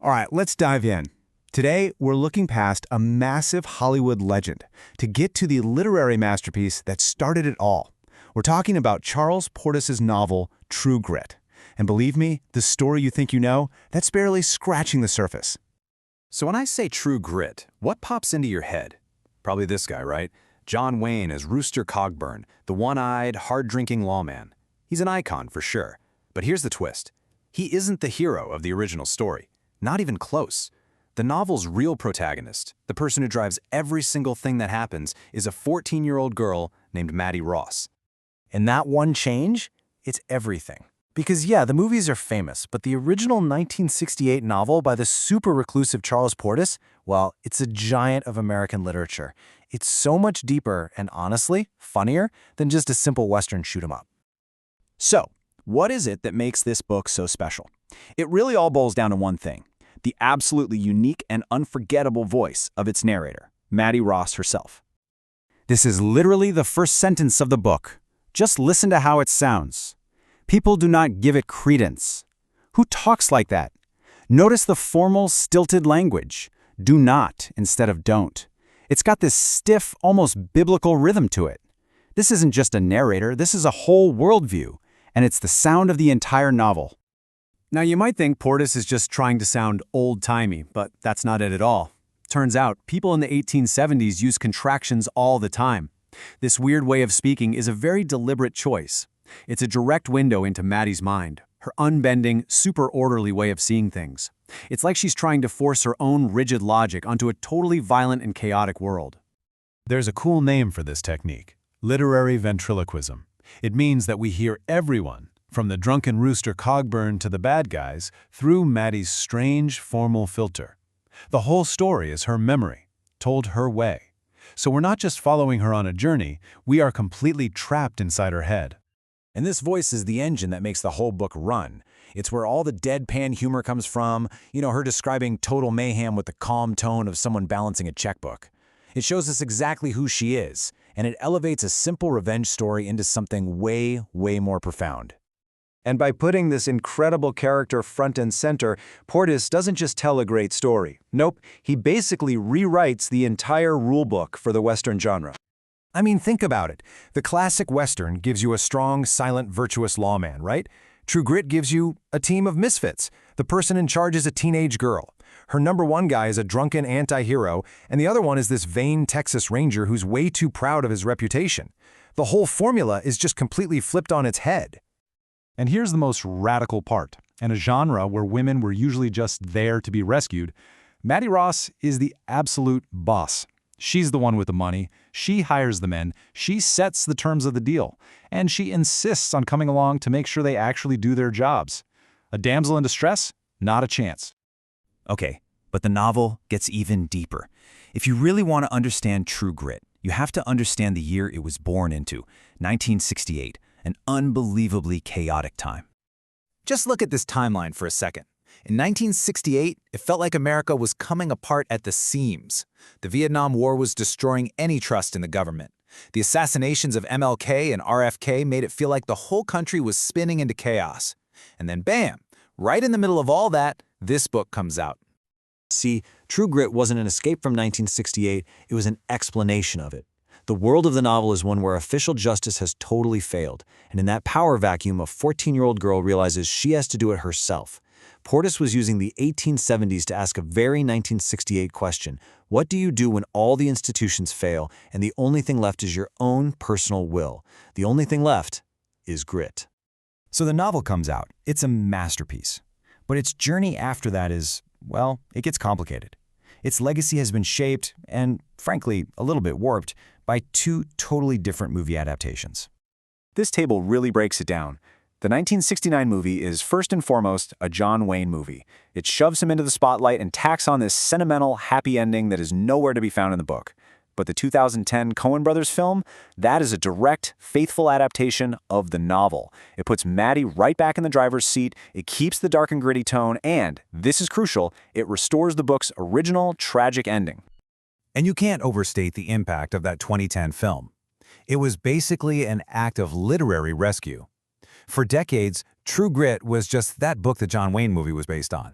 All right, let's dive in. Today, we're looking past a massive Hollywood legend to get to the literary masterpiece that started it all. We're talking about Charles Portis's novel, True Grit. And believe me, the story you think you know, that's barely scratching the surface. So when I say True Grit, what pops into your head? Probably this guy, right? John Wayne as Rooster Cogburn, the one-eyed, hard-drinking lawman. He's an icon for sure. But here's the twist. He isn't the hero of the original story. Not even close. The novel's real protagonist, the person who drives every single thing that happens, is a 14-year-old girl named Maddie Ross. And that one change? It's everything. Because yeah, the movies are famous, but the original 1968 novel by the super reclusive Charles Portis, well, it's a giant of American literature. It's so much deeper and honestly, funnier than just a simple Western shoot-'em-up. So, what is it that makes this book so special? It really all boils down to one thing: the absolutely unique and unforgettable voice of its narrator, Maddie Ross herself. This is literally the first sentence of the book. Just listen to how it sounds. People do not give it credence. Who talks like that? Notice the formal, stilted language. Do not instead of don't. It's got this stiff, almost biblical rhythm to it. This isn't just a narrator, this is a whole worldview, and it's the sound of the entire novel. Now you might think Portis is just trying to sound old-timey, but that's not it at all. Turns out, people in the 1870s used contractions all the time. This weird way of speaking is a very deliberate choice. It's a direct window into Maddie's mind, her unbending, super orderly way of seeing things. It's like she's trying to force her own rigid logic onto a totally violent and chaotic world. There's a cool name for this technique: literary ventriloquism. It means that we hear everyone, from the drunken Rooster Cogburn to the bad guys, through Maddie's strange, formal filter. The whole story is her memory, told her way. So we're not just following her on a journey, we are completely trapped inside her head. And this voice is the engine that makes the whole book run. It's where all the deadpan humor comes from, her describing total mayhem with the calm tone of someone balancing a checkbook. It shows us exactly who she is, and it elevates a simple revenge story into something way, way more profound. And by putting this incredible character front and center, Portis doesn't just tell a great story. Nope, he basically rewrites the entire rulebook for the Western genre. I mean, think about it. The classic Western gives you a strong, silent, virtuous lawman, right? True Grit gives you a team of misfits. The person in charge is a teenage girl. Her number one guy is a drunken anti-hero, and the other one is this vain Texas Ranger who's way too proud of his reputation. The whole formula is just completely flipped on its head. And here's the most radical part. In a genre where women were usually just there to be rescued, Maddie Ross is the absolute boss. She's the one with the money, she hires the men, she sets the terms of the deal, and she insists on coming along to make sure they actually do their jobs. A damsel in distress? Not a chance. Okay, but the novel gets even deeper. If you really want to understand True Grit, you have to understand the year it was born into, 1968, an unbelievably chaotic time. Just look at this timeline for a second. In 1968, it felt like America was coming apart at the seams. The Vietnam War was destroying any trust in the government. The assassinations of MLK and RFK made it feel like the whole country was spinning into chaos. And then bam, right in the middle of all that, this book comes out. See, True Grit wasn't an escape from 1968, it was an explanation of it. The world of the novel is one where official justice has totally failed, and in that power vacuum, a 14-year-old girl realizes she has to do it herself. Portis was using the 1870s to ask a very 1968 question: what do you do when all the institutions fail and the only thing left is your own personal will? The only thing left is grit. So the novel comes out. It's a masterpiece. But its journey after that is, well, it gets complicated. Its legacy has been shaped, and frankly, a little bit warped, by two totally different movie adaptations. This table really breaks it down. The 1969 movie is first and foremost a John Wayne movie. It shoves him into the spotlight and tacks on this sentimental, happy ending that is nowhere to be found in the book. But the 2010 Coen Brothers film, that is a direct, faithful adaptation of the novel. It puts Maddie right back in the driver's seat, it keeps the dark and gritty tone, and, this is crucial, it restores the book's original, tragic ending. And you can't overstate the impact of that 2010 film. It was basically an act of literary rescue. For decades, True Grit was just that book the John Wayne movie was based on.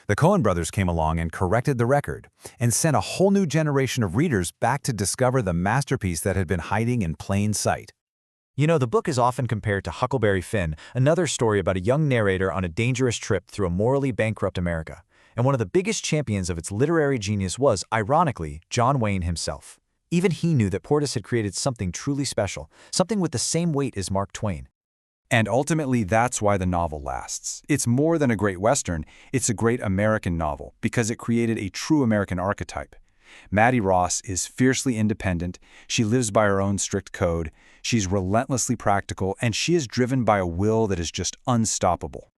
The Coen brothers came along and corrected the record, and sent a whole new generation of readers back to discover the masterpiece that had been hiding in plain sight. You know, the book is often compared to Huckleberry Finn, another story about a young narrator on a dangerous trip through a morally bankrupt America. And one of the biggest champions of its literary genius was, ironically, John Wayne himself. Even he knew that Portis had created something truly special, something with the same weight as Mark Twain. And ultimately, that's why the novel lasts. It's more than a great Western, it's a great American novel, because it created a true American archetype. Maddie Ross is fiercely independent, she lives by her own strict code, she's relentlessly practical, and she is driven by a will that is just unstoppable.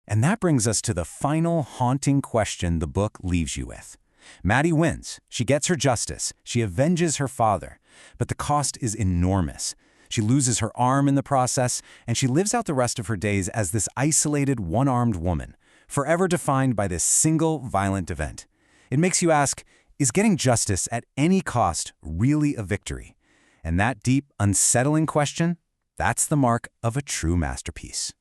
And that brings us to the final haunting question the book leaves you with. Maddie wins. She gets her justice. She avenges her father. But the cost is enormous. She loses her arm in the process, and she lives out the rest of her days as this isolated, one-armed woman, forever defined by this single violent event. It makes you ask, is getting justice at any cost really a victory? And that deep, unsettling question, that's the mark of a true masterpiece.